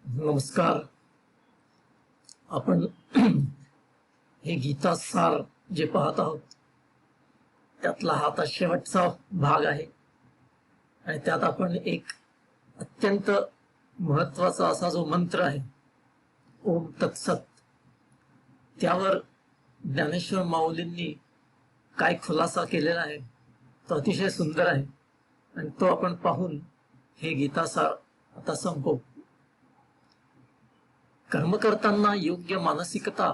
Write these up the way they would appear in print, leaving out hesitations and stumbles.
नमस्कार. आपण हे गीता सार जे पाहत आहोत त्यातला हा आता शेवटचा भाग आहे आणि त्यात आपण एक अत्यंत महत्वाचा असा जो मंत्र आहे ओम तत्सत, त्यावर ज्ञानेश्वर माऊलींनी काय खुलासा केलेला आहे तो अतिशय सुंदर आहे आणि तो आपण पाहून हे गीता सार आता संपवू. कर्म करताना योग्य मानसिकता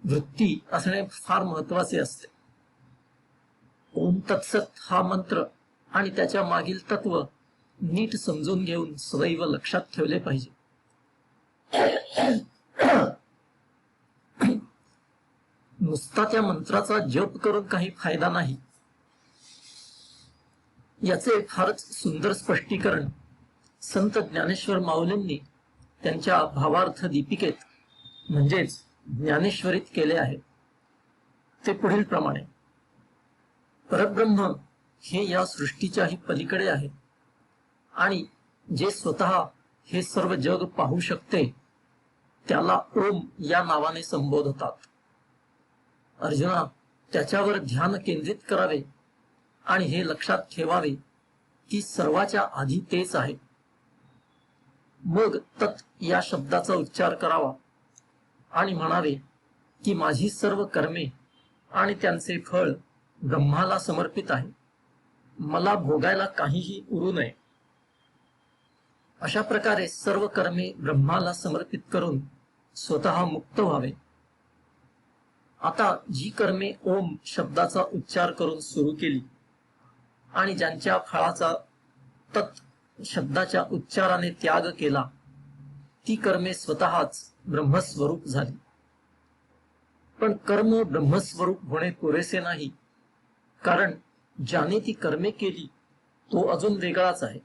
वृत्ती असणे फार महत्वाचे असते. ओम तत्सत हा मंत्र आणि त्याच्या मागील तत्व नीट समजून घेऊन सदैव लक्षात ठेवले पाहिजे. नुसता त्या मंत्राचा जप करून काही फायदा नाही. याचे फारच सुंदर स्पष्टीकरण संत ज्ञानेश्वर माऊलींनी त्यांच्या भावार्थ दीपिकेत म्हणजेच ज्ञानेश्वरीत केले आहे. ते पुढील प्रमाणे: परब्रह्म हे या सृष्टीच्याही पलीकडे आहे आणि जे स्वतः हे सर्व जग पाहू शकते त्याला ओम या नावाने संबोधतात. अर्जुना, त्याच्यावर ध्यान केंद्रित करावे आणि हे लक्षात ठेवावे की सर्वाच्या आधी तेच आहे. मग तत् या शब्दाचा उच्चार करावा आणि म्हणावे की माझी सर्व कर्मे आणि त्यांचे फळ ब्रह्माला समर्पित आहे, मला भोगायला काहीही उरू नये. अशा प्रकारे सर्व कर्मे ब्रह्माला समर्पित करून स्वतः मुक्त व्हावे. आता जी कर्मे ओम शब्दाचा उच्चार करून सुरू केली आणि ज्यांच्या फळाचा तत् शब्दाच्या उच्चाराने त्याग केला ती कर्मे स्वतःच ब्रह्मस्वरूप झाली. पण कर्म ब्रह्मस्वरूप होणे पुरेसे नाही, कारण ज्याने ती कर्मे केली तो अजून वेगळाच आहे.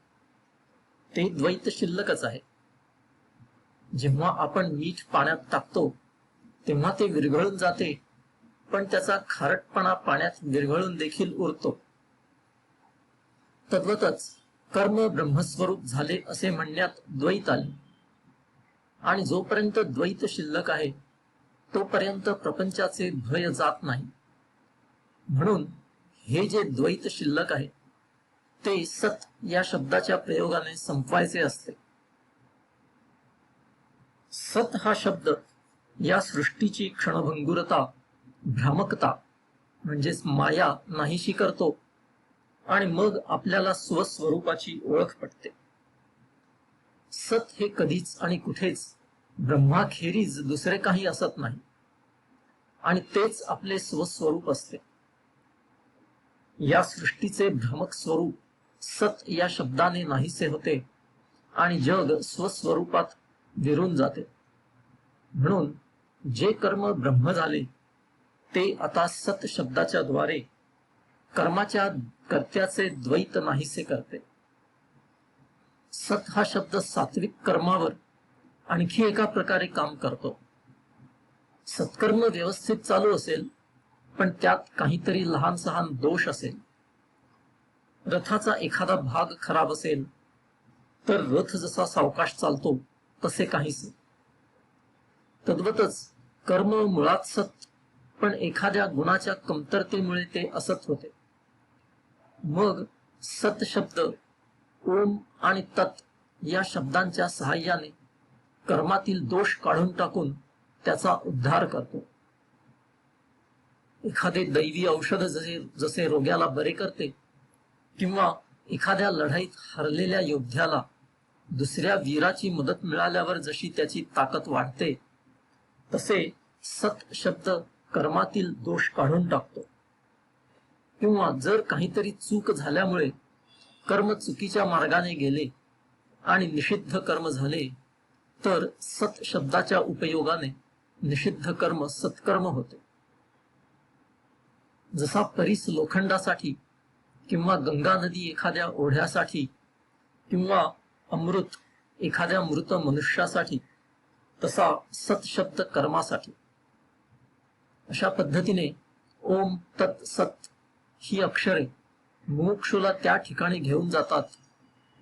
ते द्वैत शिल्लकच आहे. जेव्हा आपण मीठ पाण्यात टाकतो तेव्हा ते विरघळून जाते, पण त्याचा खारटपणा पाण्यात विरघळून देखील उरतो. तद्वतच कर्म ब्रह्मस्वरूप झाले असे म्हणण्यात द्वैत आले आणि जोपर्यंत द्वैत शिल्लक आहे तोपर्यंत प्रपंचाचे भय जात नाही. म्हणून हे जे द्वैत शिल्लक आहे ते सत या शब्दाच्या प्रयोगाने संपवायचे असते. सत हा शब्द या सृष्टीची क्षणभंगुरता, भ्रामकता म्हणजेच माया नाहीशी करतो आणि मग आपल्याला स्वस्वरूपाची ओळख पटते. सत हे कधीच आणि कुठेच ब्रह्माखेरीज दुसरे काही असत नाही आणि तेच आपले स्वस्वरूप असते. या सृष्टीचे भ्रमक स्वरूप सत या शब्दाने नाहीसे होते आणि जग स्वस्वरूपात विरून जाते. म्हणून जे कर्म ब्रह्म झाले ते आता सत शब्दाच्या द्वारे कर्माच्या कर्त्याचे द्वैत नाहीसे करते. सत हा शब्द सात्विक कर्मावर आणखी एका प्रकारे काम करतो. सत्कर्म व्यवस्थित चालू असेल पण त्यात काहीतरी लहान सहान दोष असेल, रथाचा एखादा भाग खराब असेल तर रथ जसा सावकाश चालतो तसे काहीसे. तद्वतच कर्म मुळात सत, पण एखाद्या गुणाच्या कमतरतेमुळे ते असत होते. मग सत शब्द ओम आणि तत् या शब्दांच्या सहाय्याने कर्मातील दोष काढून टाकून त्याचा उद्धार करतो. एखादे दैवी औषध जसे रोग्याला बरे करते किंवा एखाद्या लढाईत हरलेल्या योद्ध्याला दुसऱ्या वीराची मदत मिळाल्यावर जशी त्याची ताकद वाढते, तसे सत शब्द कर्मातील दोष काढून टाकतो. किंवा जर काहीतरी चूक झाल्यामुळे कर्म चुकीच्या मार्गाने गेले आणि निषिद्ध कर्म झाले तर सत शब्दाच्या उपयोगाने निषिद्ध कर्म सत्कर्म होते. जसा परीस लोखंडासाठी किंवा गंगा नदी एखाद्या ओढ्यासाठी किंवा अमृत एखाद्या मृत मनुष्यासाठी, तसा सत शब्द कर्मासाठी. अशा पद्धतीने ओम तत् सत ही अक्षरे मुमुक्षुला त्या ठिकाणी घेऊन जातात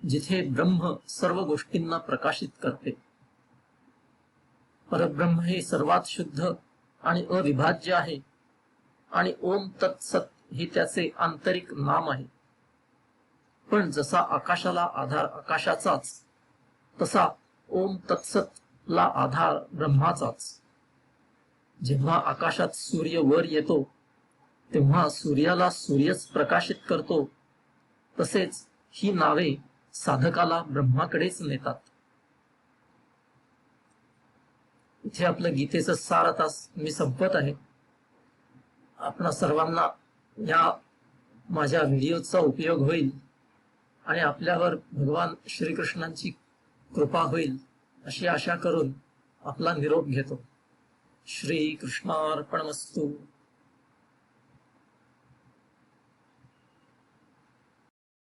जिथे ब्रह्म सर्व गोष्टींना प्रकाशित करते. परब्रह्म हे सर्वात शुद्ध आणि अविभाज्य आहे आणि ओम तत्सत हे त्याचे आंतरिक नाम आहे. पण जसा आकाशाला आधार आकाशाचाच, तसा ओम तत्सत ला आधार ब्रह्माचाच. जेव्हा आकाशात सूर्य वर येतो तेव्हा सूर्याला सूर्यच प्रकाशित करतो, तसेच ही नावे साधकाला ब्रह्माकडेच नेतात. इथे आपलं गीतेचं सार आता मी संपत आहे. आपणा सर्वांना या माझ्या व्हिडिओचा उपयोग होईल आणि आपल्यावर भगवान श्रीकृष्णांची कृपा होईल अशी आशा करून आपला निरोप घेतो. श्री कृष्णार्पणमस्तु.